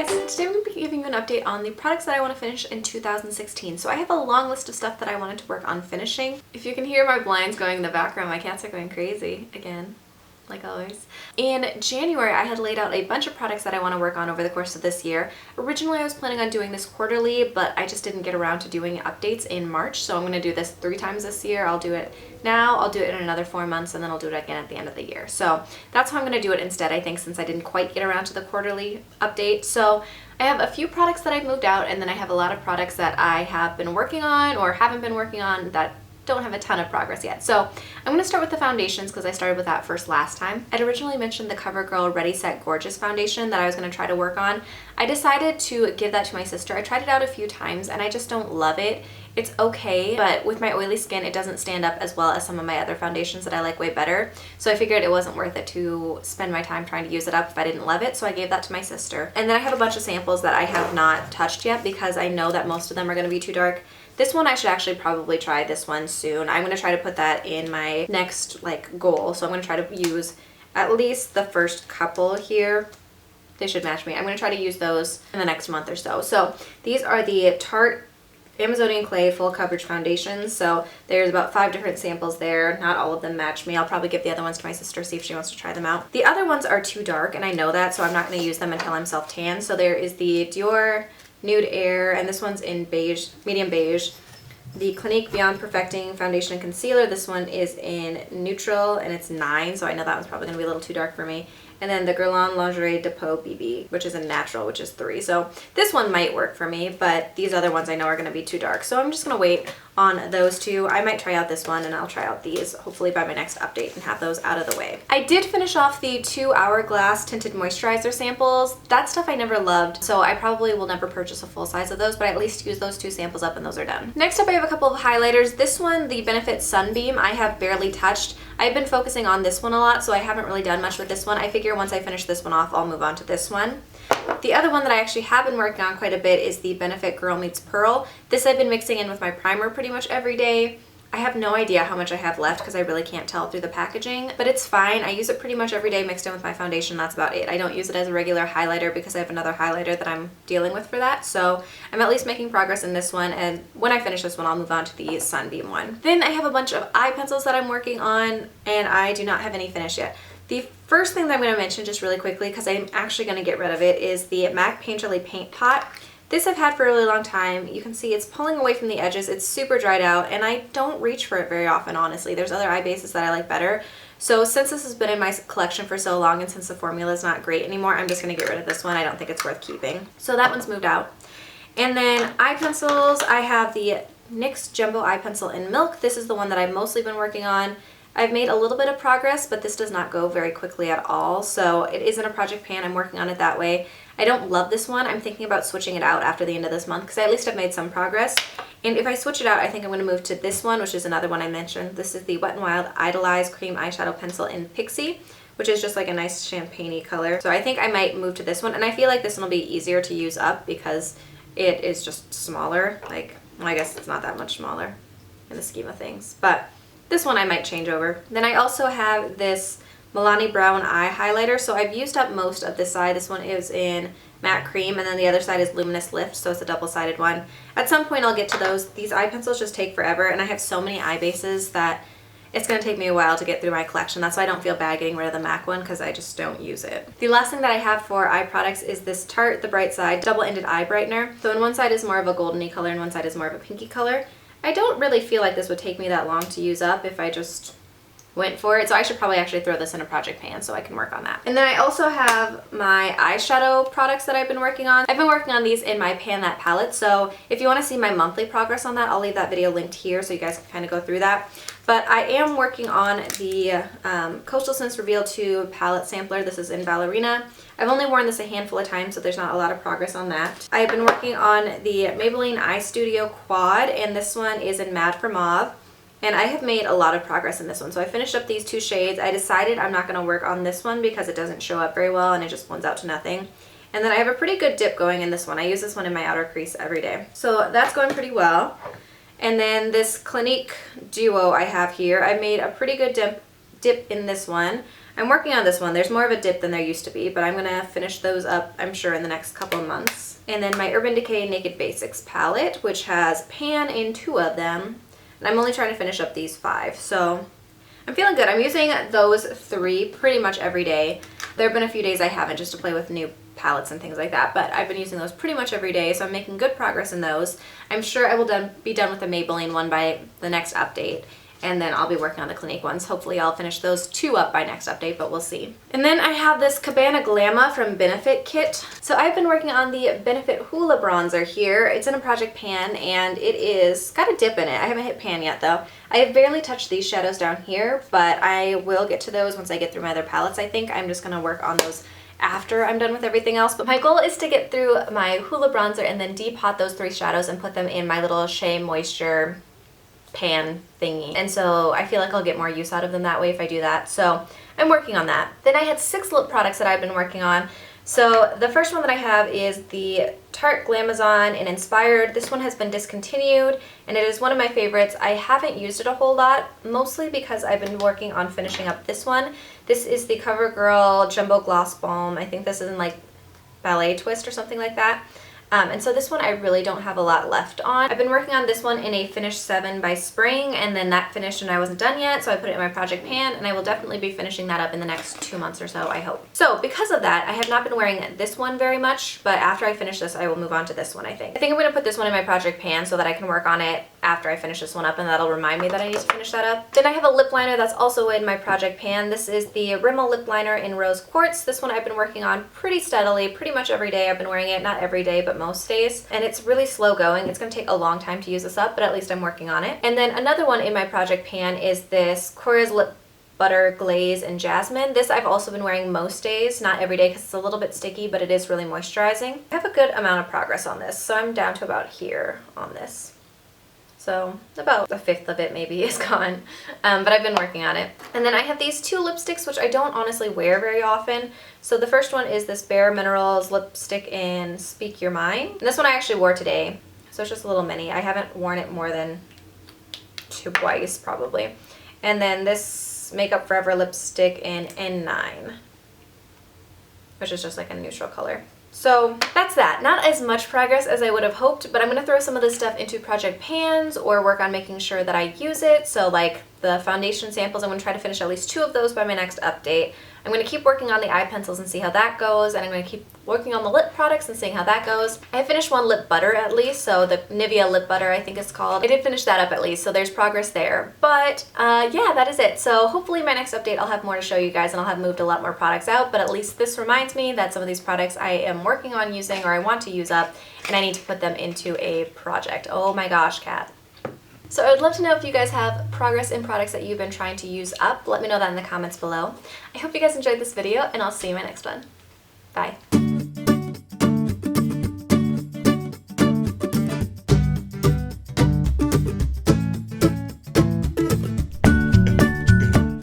guys, today I'm going to be giving you an update on the products that I want to finish in 2016. So I have a long list of stuff that I wanted to work on finishing. If you can hear my blinds going in the background, my cats are going crazy again, like always. In January, I had laid out a bunch of products that I want to work on over the course of this year. Originally, I was planning on doing this quarterly, but I just didn't get around to doing updates in March. So I'm going to do this 3 times this year. I'll do it now, I'll do it in another 4 months, and then I'll do it again at the end of the year. So that's how I'm going to do it instead, I think, since I didn't quite get around to the quarterly update. So I have a few products that I've moved out, and then I have a lot of products that I have been working on or haven't been working on that don't have a ton of progress yet. So I'm going to start with the foundations because I started with that first last time. I'd originally mentioned the CoverGirl Ready Set Gorgeous foundation that I was going to try to work on. I decided to give that to my sister. I tried it out a few times and I just don't love it. It's okay, but with my oily skin, it doesn't stand up as well as some of my other foundations that I like way better. So I figured it wasn't worth it to spend my time trying to use it up if I didn't love it, so I gave that to my sister. And then I have a bunch of samples that I have not touched yet because I know that most of them are going to be too dark. This one I should actually probably try this one soon. I'm going to try to put that in my next goal. So I'm going to try to use at least the first couple here. They should match me. I'm going to try to use those in the next month or so. So these are the Tarte Amazonian Clay Full Coverage Foundations. So there's about 5 different samples there. Not all of them match me. I'll probably give the other ones to my sister, see if she wants to try them out. The other ones are too dark and I know that, so I'm not going to use them until I'm self-tan. So there is the Dior Nude Air, and this one's in beige, medium beige. The Clinique Beyond Perfecting Foundation and Concealer, this one is in neutral and it's 9, so I know that one's probably going to be a little too dark for me. And then the Guerlain Lingerie de Peau BB, which is in natural, which is 3. So this one might work for me, but these other ones I know are going to be too dark. So I'm just going to wait on those two. I might try out this one and I'll try out these hopefully by my next update and have those out of the way. I did finish off the 2 Hourglass Tinted Moisturizer samples. That stuff I never loved, so I probably will never purchase a full size of those, but I at least use those 2 samples up and those are done. Next up I have a couple of highlighters. This one, the Benefit Sunbeam, I have barely touched. I've been focusing on this one a lot, so I haven't really done much with this one. I figure once I finish this one off, I'll move on to this one. The other one that I actually have been working on quite a bit is the Benefit Girl Meets Pearl. This I've been mixing in with my primer pretty much every day. I have no idea how much I have left because I really can't tell through the packaging, but it's fine. I use it pretty much every day mixed in with my foundation. That's about it. I don't use it as a regular highlighter because I have another highlighter that I'm dealing with for that. So I'm at least making progress in this one, and when I finish this one, I'll move on to the Sunbeam one. Then I have a bunch of eye pencils that I'm working on, and I do not have any finished yet. The first thing that I'm going to mention just really quickly, because I'm actually going to get rid of it, is the MAC Painterly Paint Pot. This I've had for a really long time. You can see it's pulling away from the edges. It's super dried out, and I don't reach for it very often, honestly. There's other eye bases that I like better. So since this has been in my collection for so long, and since the formula is not great anymore, I'm just going to get rid of this one. I don't think it's worth keeping. So that one's moved out. And then eye pencils, I have the NYX Jumbo Eye Pencil in Milk. This is the one that I've mostly been working on. I've made a little bit of progress, but this does not go very quickly at all, so it is in a project pan. I'm working on it that way. I don't love this one. I'm thinking about switching it out after the end of this month because at least I've made some progress. And if I switch it out, I think I'm going to move to this one, which is another one I mentioned. This is the Wet n Wild Idolize Cream Eyeshadow Pencil in Pixie, which is just like a nice champagne-y color. So I think I might move to this one, and I feel like this one will be easier to use up because it is just smaller. Well, I guess it's not that much smaller in the scheme of things, but this one I might change over. Then I also have this Milani Brown Eye Highlighter. So I've used up most of this side. This one is in Matte Cream, and then the other side is Luminous Lift, so it's a double-sided one. At some point I'll get to those. These eye pencils just take forever, and I have so many eye bases that it's going to take me a while to get through my collection. That's why I don't feel bad getting rid of the MAC one, because I just don't use it. The last thing that I have for eye products is this Tarte The Bright Side Double-Ended Eye Brightener. So on one side is more of a goldeny color, and one side is more of a pinky color. I don't really feel like this would take me that long to use up if I just went for it, so I should probably actually throw this in a project pan so I can work on that. And then I also have my eyeshadow products that I've been working on. I've been working on these in my Pan That palette, so if you want to see my monthly progress on that, I'll leave that video linked here so you guys can kind of go through that. But I am working on the Coastal Scents Reveal 2 palette sampler. This is in Ballerina. I've only worn this a handful of times, so there's not a lot of progress on that. I've been working on the Maybelline Eye Studio Quad, and this one is in Mad for Mauve. And I have made a lot of progress in this one. So I finished up these 2 shades. I decided I'm not going to work on this one because it doesn't show up very well and it just blends out to nothing. And then I have a pretty good dip going in this one. I use this one in my outer crease every day. So that's going pretty well. And then this Clinique Duo I have here, I made a pretty good dip in this one. I'm working on this one. There's more of a dip than there used to be, but I'm going to finish those up, I'm sure, in the next couple of months. And then my Urban Decay Naked Basics palette, which has pan in 2 of them. And I'm only trying to finish up these 5. So I'm feeling good. I'm using those 3 pretty much every day. There have been a few days I haven't, just to play with new palettes and things like that, but I've been using those pretty much every day, so I'm making good progress in those. I'm sure I will be done with the Maybelline one by the next update, and then I'll be working on the Clinique ones. Hopefully I'll finish those 2 up by next update, but we'll see. And then I have this Cabana Glama from Benefit kit. So I've been working on the Benefit Hoola bronzer here. It's in a project pan, and it is got a dip in it. I haven't hit pan yet though. I have barely touched these shadows down here, but I will get to those once I get through my other palettes, I think. I'm just gonna work on those after I'm done with everything else. But my goal is to get through my Hoola bronzer and then depot those 3 shadows and put them in my little Shea Moisture pan thingy. And so I feel like I'll get more use out of them that way if I do that. So I'm working on that. Then I had 6 lip products that I've been working on. So the first one that I have is the Tarte Glamazon in Inspired. This one has been discontinued, and it is one of my favorites. I haven't used it a whole lot, mostly because I've been working on finishing up this one. This is the CoverGirl Jumbo Gloss Balm. I think this is in like Ballet Twist or something like that. And so this one I really don't have a lot left on. I've been working on this one in a Finish 7 by Spring, and then that finished and I wasn't done yet, so I put it in my project pan, and I will definitely be finishing that up in the next 2 months or so, I hope. So because of that, I have not been wearing this one very much, but after I finish this, I will move on to this one, I think. I think I'm going to put this one in my project pan so that I can work on it after I finish this one up, and that'll remind me that I need to finish that up. Then I have a lip liner that's also in my project pan. This is the Rimmel Lip Liner in Rose Quartz. This one I've been working on pretty steadily, pretty much every day I've been wearing it, not every day, but most days. And it's really slow going. It's going to take a long time to use this up, but at least I'm working on it. And then another one in my project pan is this Korres Lip Butter Glaze in Jasmine. This I've also been wearing most days, not every day because it's a little bit sticky, but it is really moisturizing. I have a good amount of progress on this, so I'm down to about here on this. So about a 1/5 of it maybe is gone, but I've been working on it. And then I have these 2 lipsticks, which I don't honestly wear very often. So the first one is this Bare Minerals lipstick in Speak Your Mind. And this one I actually wore today, so it's just a little mini. I haven't worn it more than twice probably. And then this Makeup Forever lipstick in N9, which is just like a neutral color. So that's that. Not as much progress as I would have hoped, but I'm going to throw some of this stuff into project pans or work on making sure that I use it. So like the foundation samples, I'm going to try to finish at least 2 of those by my next update. I'm going to keep working on the eye pencils and see how that goes, and I'm going to keep working on the lip products and seeing how that goes. I finished one lip butter at least, so the Nivea lip butter I think it's called. I did finish that up at least, so there's progress there. But yeah, that is it. So hopefully my next update I'll have more to show you guys, and I'll have moved a lot more products out, but at least this reminds me that some of these products I am working on using or I want to use up, and I need to put them into a project. Oh my gosh, Kat. So I would love to know if you guys have progress in products that you've been trying to use up. Let me know that in the comments below. I hope you guys enjoyed this video, and I'll see you in my next one. Bye.